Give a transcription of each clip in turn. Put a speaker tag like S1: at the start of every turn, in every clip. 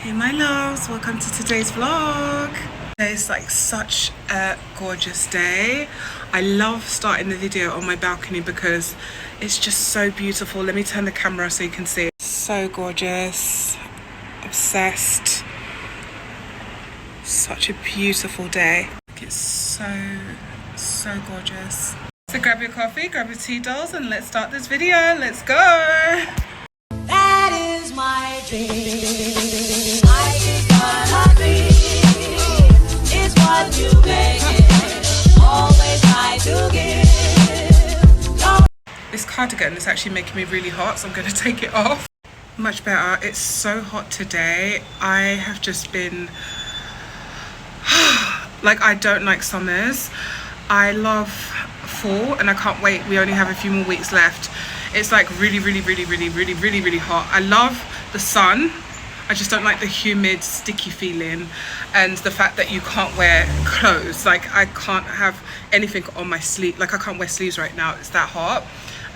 S1: Hey my loves, welcome to today's vlog. Today's like such a gorgeous day. I love starting the video on my balcony because it's just so beautiful. Let me turn the camera so you can see. So gorgeous, obsessed. Such a beautiful day. It's so gorgeous. So grab your coffee, grab your tea, dolls, and let's start this video. Let's go.
S2: That is my dream. I is what I dream. It's what you make it. Always try to give.
S1: This cardigan is actually making me really hot, so I'm going to take it off. Much better. It's so hot today. I have just been like, I don't like summers. I love fall and I can't wait. We only have a few more weeks left. It's like really hot. I love the sun. I just don't like the humid, sticky feeling and the fact that you can't wear clothes. Like I can't have anything on my sleeve. Like I can't wear sleeves right now. It's that hot.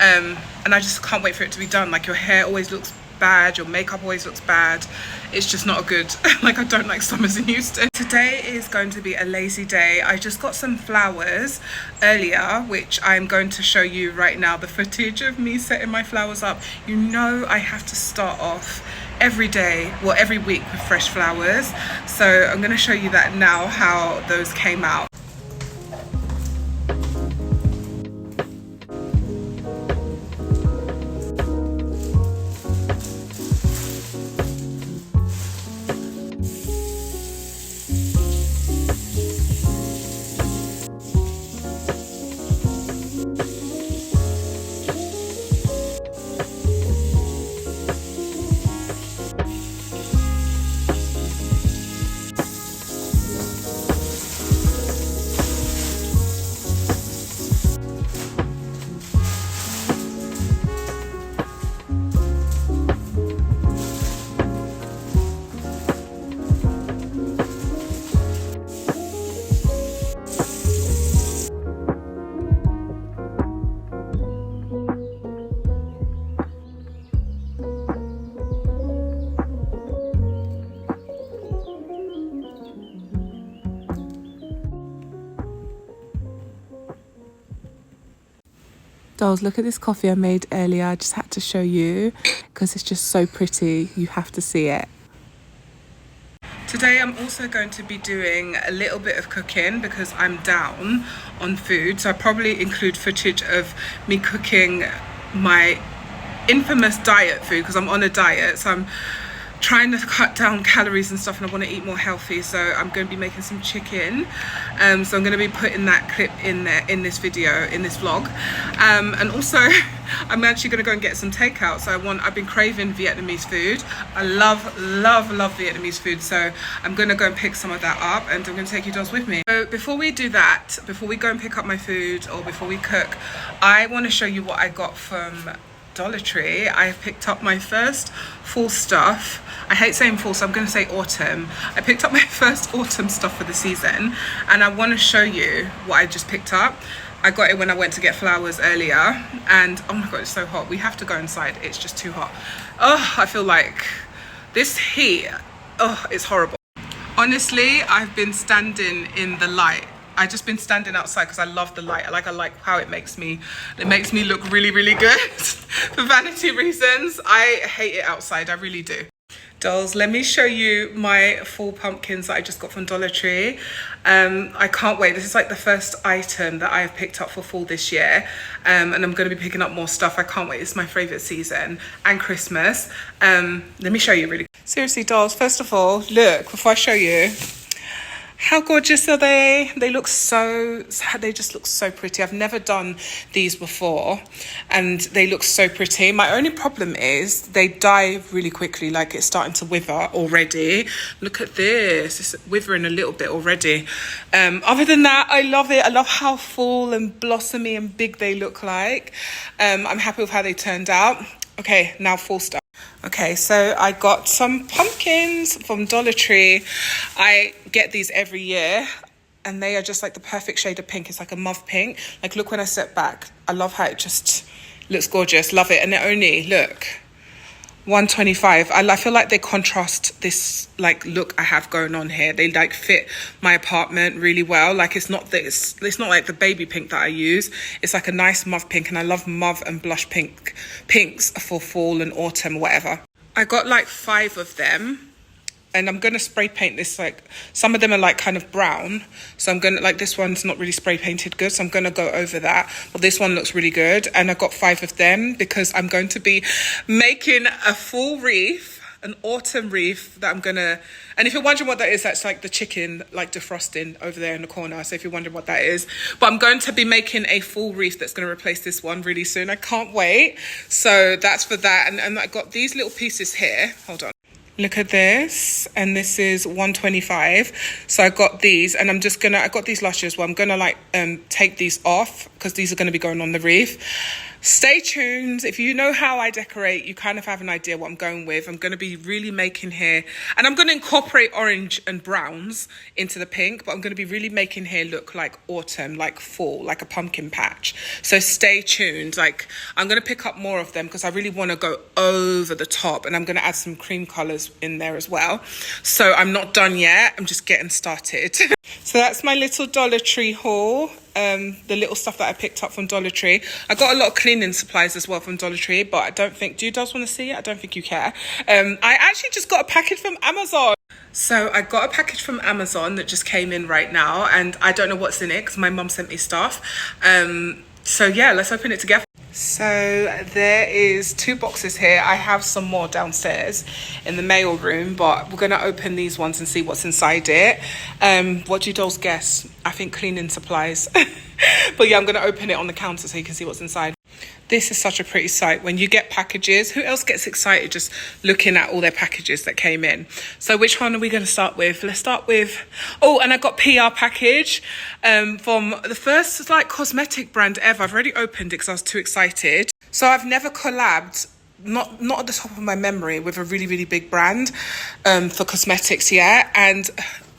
S1: And I just can't wait for it to be done. Like your hair always looks bad, your makeup always looks bad. It's just not good. Like I don't like summers in Houston. Today is going to be a lazy day. I just got some flowers earlier, which I'm going to show you right now, the footage of me setting my flowers up. You know I have to start off every day, well every week, with fresh flowers. So I'm going to show you that now, how those came out. Dolls, look at this coffee I made earlier. I just had to show you because it's just so pretty. You have to see it. Today I'm also going to be doing a little bit of cooking because I'm down on food. So I probably include footage of me cooking my infamous diet food because I'm on a diet. So I'm trying to cut down calories and stuff and I want to eat more healthy, so I'm going to be making some chicken. So I'm going to be putting that clip in there in this video, in this vlog. And also I'm actually going to go and get some takeout. So I've been craving Vietnamese food. I love Vietnamese food, so I'm going to go and pick some of that up and I'm going to take you dolls with me. So before we do that, before we go and pick up my food or before we cook, I want to show you what I got from Dollar Tree. I picked up my first fall stuff. I hate saying fall, so I'm going to say autumn. I picked up my first autumn stuff for the season and I want to show you what I just picked up. I got it when I went to get flowers earlier and oh my god, it's so hot. We have to go inside. It's just too hot. Oh, I feel like this heat, oh, it's horrible. Honestly, I've been standing in the light. I've just been standing outside because I love the light. I like how it makes me look really good. For vanity reasons, I hate it outside, I really do. Dolls, let me show you my fall pumpkins that I just got from Dollar Tree. I can't wait. This is like the first item that I have picked up for fall this year. And I'm going to be picking up more stuff. I can't wait. It's my favorite season, and Christmas. Let me show you really. Seriously, dolls, first of all, look, before I show you, how gorgeous are they? They just look so pretty. I've never done these before and they look so pretty. My only problem is they die really quickly, like it's starting to wither already. Look at this, it's withering a little bit already. Other than that, I love it. I love how full and blossomy and big they look like. I'm happy with how they turned out. Okay, now fall stuff. Okay, so I got some pumpkins from Dollar Tree. I get these every year and they are just like the perfect shade of pink. It's like a mauve pink. Like look when I step back. I love how it just looks gorgeous. Love it. And they're only, look, 125. I feel like they contrast this like look I have going on here. They like fit my apartment really well. Like it's not not like the baby pink that I use. It's like a nice mauve pink, and I love mauve and blush pinks for fall and autumn, whatever. I got like 5 of them, and I'm gonna spray paint this. Like some of them are like kind of brown, so I'm gonna, like, this one's not really spray painted good, so I'm gonna go over that, but this one looks really good. And I got 5 of them because I'm going to be making a full wreath, an autumn wreath that I'm gonna, and if you're wondering what that is, that's like the chicken like defrosting over there in the corner. So if you're wondering what that is, but I'm going to be making a full wreath that's going to replace this one really soon. I can't wait. So that's for that. And I got these little pieces here. Hold on. Look at this, and this is 125. So I got these, and I got these last year as well. I'm gonna like take these off because these are gonna be going on the wreath. Stay tuned. If you know how I decorate, you kind of have an idea what I'm going with. I'm going to be really making here, and I'm going to incorporate orange and browns into the pink, but I'm going to be really making here look like autumn, like fall, like a pumpkin patch. So stay tuned. Like I'm going to pick up more of them because I really want to go over the top, and I'm going to add some cream colors in there as well. So I'm not done yet. I'm just getting started. So that's my little Dollar Tree haul. The little stuff that I picked up from Dollar Tree. I got a lot of cleaning supplies as well from Dollar Tree, but I don't think, do you guys want to see it? I don't think you care. I actually just got a package from Amazon. So I got a package from Amazon that just came in right now, and I don't know what's in it because my mum sent me stuff. So yeah, let's open it together. So there is 2 boxes here. I have some more downstairs in the mail room, but we're going to open these ones and see what's inside it. What do you dolls guess? I think cleaning supplies. But yeah, I'm going to open it on the counter so you can see what's inside. This is such a pretty sight when you get packages. Who else gets excited just looking at all their packages that came in? So which one are we going to start with? Let's start with, oh, and I got PR package from the first like cosmetic brand ever. I've already opened it because I was too excited. So I've never collabed, not at the top of my memory, with a really, really big brand for cosmetics yet. And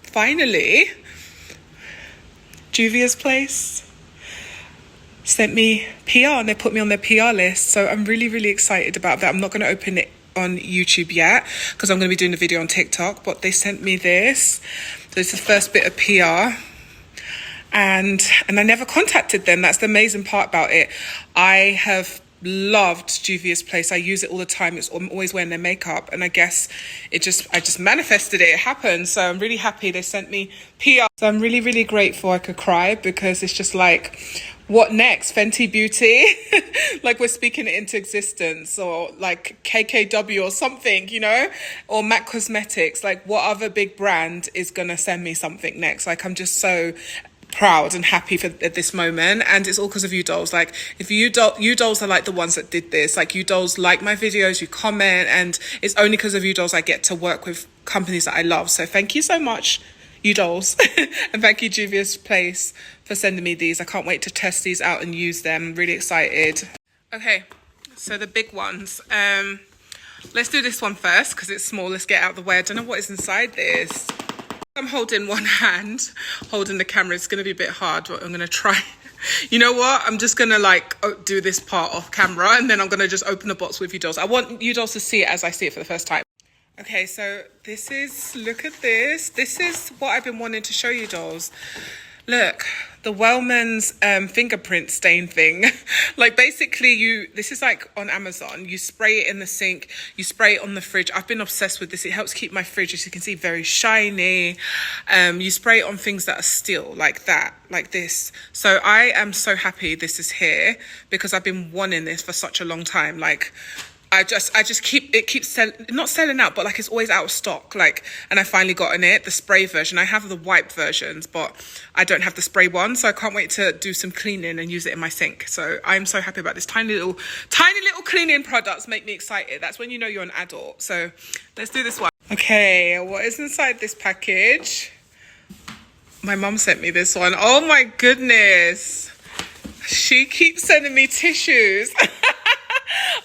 S1: finally, Juvia's Place sent me PR, and they put me on their PR list. So I'm really, really excited about that. I'm not going to open it on YouTube yet because I'm going to be doing a video on TikTok, but they sent me this. So it's the first bit of PR. And I never contacted them. That's the amazing part about it. I have loved Juvia's Place. I use it all the time. I'm always wearing their makeup, and I guess I just manifested it. It happened. So I'm really happy they sent me PR. So I'm really, really grateful I could cry because it's just like, what next? Fenty Beauty? Like we're speaking it into existence, or like KKW or something, you know, or MAC Cosmetics. Like what other big brand is going to send me something next? Like I'm just so proud and happy at this moment, and it's all because of you dolls. Like if you dolls are like the ones that did this. Like you dolls like my videos, you comment, and it's only because of you dolls I get to work with companies that I love. So thank you so much, you dolls. And thank you, Juvia's Place, for sending me these. I can't wait to test these out and use them. I'm really excited. Okay, so the big ones. Let's do this one first because it's small. Let's get out of the way. I don't know what is inside this. I'm holding one hand, holding the camera. It's going to be a bit hard, but I'm going to try. You know what? I'm just going to like do this part off camera, and then I'm going to just open the box with you dolls. I want you dolls to see it as I see it for the first time. Okay, so this is, look at this. This is what I've been wanting to show you dolls. Look, the Wellman's fingerprint stain thing. Like basically this is like on Amazon. You spray it in the sink, you spray it on the fridge. I've been obsessed with this. It helps keep my fridge, as you can see, very shiny. You spray it on things that are still like that, like this. So I am so happy this is here because I've been wanting this for such a long time. Like I just keeps not selling out, but like it's always out of stock. Like, and I finally gotten it, the spray version. I have the wipe versions, but I don't have the spray one. So I can't wait to do some cleaning and use it in my sink. So I'm so happy about this. Tiny little cleaning products make me excited. That's when you know you're an adult. So let's do this one. Okay, what is inside this package? My mum sent me this one. Oh my goodness. She keeps sending me tissues.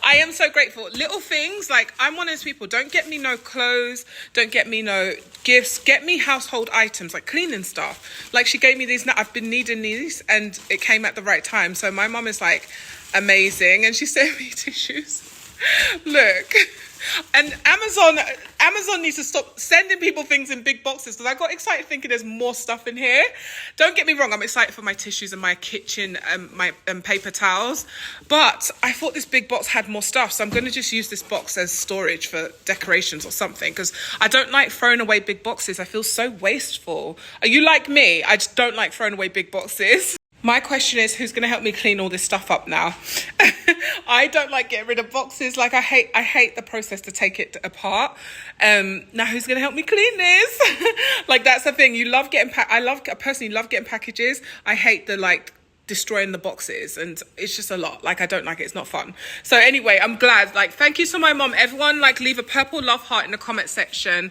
S1: I am so grateful. Little things, like I'm one of those people, don't get me no clothes, don't get me no gifts, get me household items, like cleaning stuff. Like she gave me these, I've been needing these, and it came at the right time. So my mum is like amazing, and she sent me tissues. Look, And Amazon needs to stop sending people things in big boxes, because I got excited thinking there's more stuff in here. Don't get me wrong, I'm excited for my tissues and my kitchen my paper towels, but I thought this big box had more stuff, so I'm going to just use this box as storage for decorations or something, because I don't like throwing away big boxes. I feel so wasteful. Are you like me? I just don't like throwing away big boxes. My question is, who's going to help me clean all this stuff up now? I don't like getting rid of boxes. Like, I hate the process to take it apart. Now who's going to help me clean this? Like, that's the thing. You love getting I personally love getting packages. I hate the, like, destroying the boxes, and it's just a lot. Like, I don't like it. It's not fun. So anyway, I'm glad. Like, thank you to my mom. Everyone, like, leave a purple love heart in the comment section.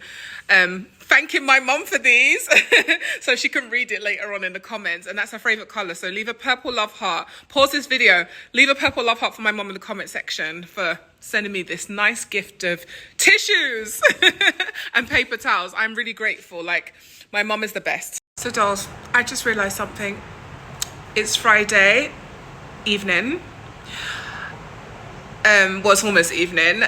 S1: Thanking my mum for these so she can read it later on in the comments, and that's her favorite color. So leave a purple love heart. Pause this video, leave a purple love heart for my mum in the comment section for sending me this nice gift of tissues and paper towels. I'm really grateful. Like, my mum is the best. So dolls, I just realized something. It's Friday evening. Well, it's almost evening.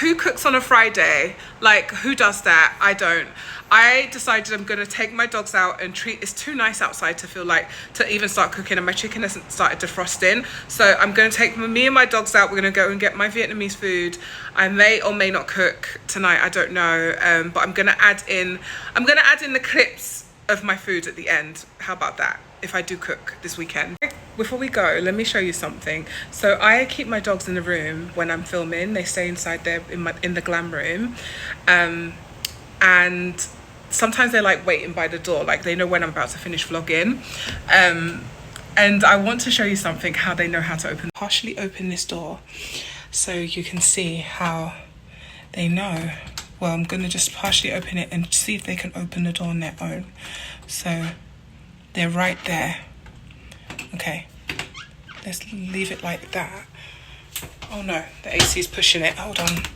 S1: Who cooks on a Friday? Like, who does that? I don't. I decided I'm gonna take my dogs out and treat. It's too nice outside to feel like to even start cooking, and my chicken hasn't started defrosting. So I'm gonna take me and my dogs out. We're gonna go and get my Vietnamese food. I may or may not cook tonight. I don't know. But I'm gonna add in the clips of my food at the end. How about that? If I do cook this weekend. Before we go, let me show you something. So I keep my dogs in the room when I'm filming. They stay inside there in the glam room, and sometimes they're like waiting by the door, like they know when I'm about to finish vlogging. And I want to show you something, how they know how to partially open this door, so you can see how they know. Well, I'm gonna just partially open it and see if they can open the door on their own. So they're right there. Okay, let's leave it like that. Oh no, the AC is pushing it. Hold on.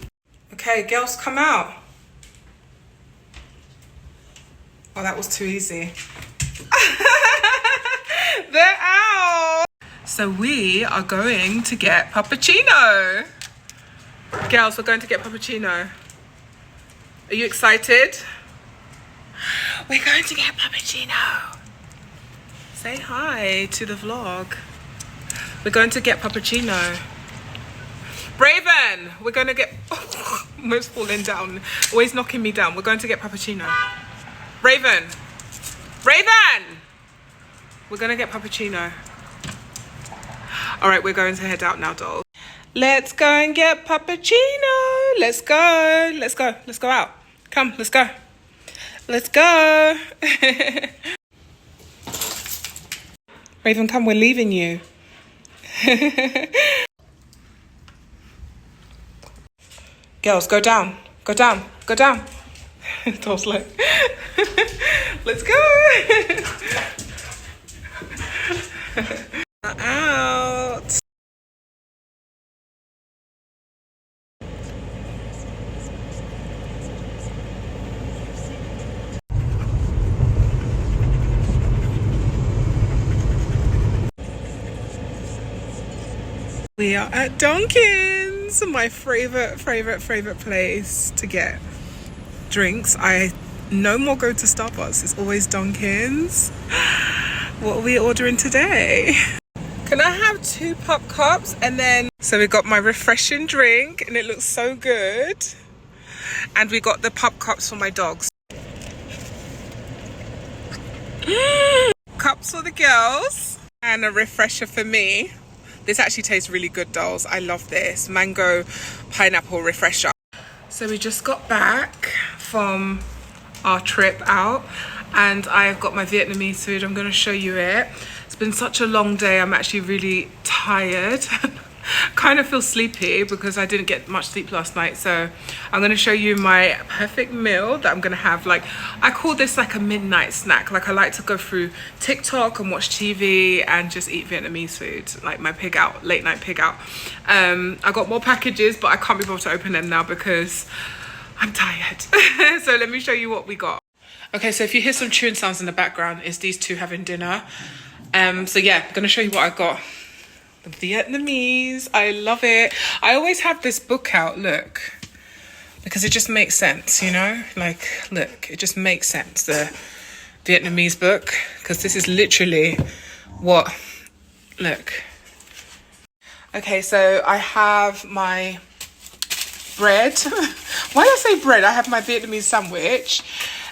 S1: Okay, girls, come out. Oh, that was too easy. They're out. So we are going to get puppuccino. Girls, we're going to get puppuccino. Are you excited? We're going to get puppuccino. Say hi to the vlog. We're going to get puppuccino. Raven, we're going to get... Oh, almost falling down. Always knocking me down. We're going to get puppuccino. Raven. Raven! We're going to get puppuccino. All right, we're going to head out now, dolls. Let's go and get puppuccino. Let's go. Let's go. Let's go out. Come, let's go. Let's go. Raven, come, we're leaving you. Girls, go down. Go down. Go down. Dolls, look. Let's go. Out. We are at Dunkin's, my favorite place to get drinks. I no more go to Starbucks, it's always Dunkin's. What are we ordering today? Can I have 2 pop cups? And then, so we got my refreshing drink and it looks so good. And we got the pop cups for my dogs. Cups for the girls and a refresher for me. This actually tastes really good, dolls. I love this. Mango pineapple refresher. So we just got back from our trip out and I've got my Vietnamese food. I'm going to show you it. It's been such a long day. I'm actually really tired. Kind of feel sleepy because I didn't get much sleep last night. So I'm going to show you my perfect meal that I'm going to have. Like, I call this like a midnight snack. Like, I like to go through TikTok and watch TV and just eat Vietnamese food, like my pig out, late night pig out. I got more packages, but I can't be able to open them now because I'm tired. So let me show you what we got. Okay, so if you hear some chewing sounds in the background, it's these two having dinner. So yeah, I'm going to show you what I got. The Vietnamese, I love it. I always have this book out, look. because it just makes sense, you know? Like, look, it just makes sense, the Vietnamese book, because this is literally what, look. Okay, so I have my bread. Why did I say bread? I have my Vietnamese sandwich.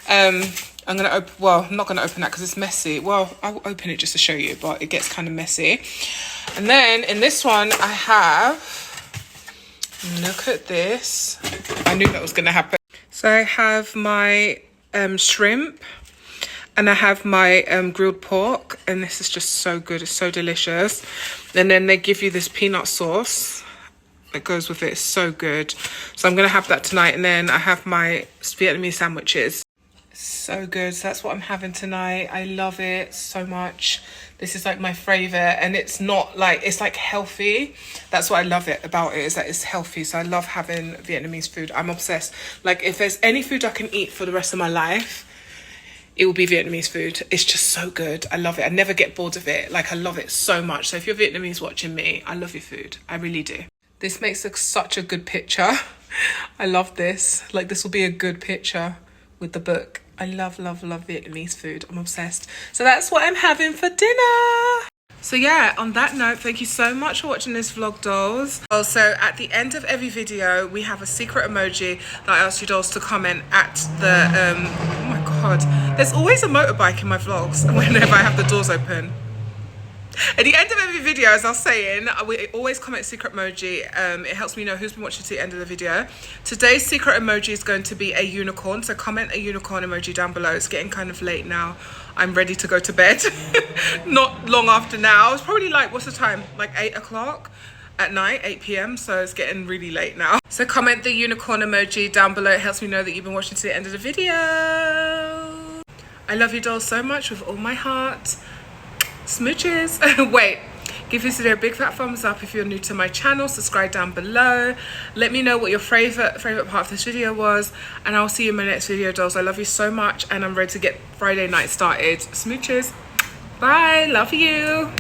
S1: I'm gonna open, well, I'm not gonna open that because it's messy. Well, I'll open it just to show you, but it gets kind of messy. And then in this one, I have, look at this. I knew that was gonna happen. So I have my shrimp, and I have my grilled pork, and this is just so good. It's so delicious. And then they give you this peanut sauce that goes with it. It's so good. So I'm gonna have that tonight. And then I have my Vietnamese sandwiches. So good. So that's what I'm having tonight. I love it so much. This is like my favorite, and it's not like, it's like healthy. That's what I love it about it, is that it's healthy. So I love having Vietnamese food. I'm obsessed. Like, if there's any food I can eat for the rest of my life, it will be Vietnamese food. It's just so good. I love it. I never get bored of it. Like, I love it so much. So if you're Vietnamese watching me, I love your food. I really do. This makes such a good picture. I love this. Like, this will be a good picture with the book. I love, love, love Vietnamese food. I'm obsessed. So that's what I'm having for dinner. So yeah, on that note, thank you so much for watching this vlog, dolls. Also, at the end of every video, we have a secret emoji that I ask you dolls to comment at the, oh my God. There's always a motorbike in my vlogs whenever I have the doors open. At the end of every video, as I was saying, we always comment secret emoji. It helps me know who's been watching to the end of the video. Today's secret emoji is going to be a unicorn. So comment a unicorn emoji down below. It's getting kind of late now. I'm ready to go to bed. Not long after now. It's probably like, what's the time? Like 8 o'clock at night, 8 p.m. So it's getting really late now. So comment the unicorn emoji down below. It helps me know that you've been watching to the end of the video. I love you dolls so much with all my heart. Smooches. Wait, give this video a big fat thumbs up if you're new to my channel. Subscribe down below. Let me know what your favorite part of this video was, and I'll see you in my next video, dolls. I love you so much, and I'm ready to get Friday night started. Smooches. Bye. Love you.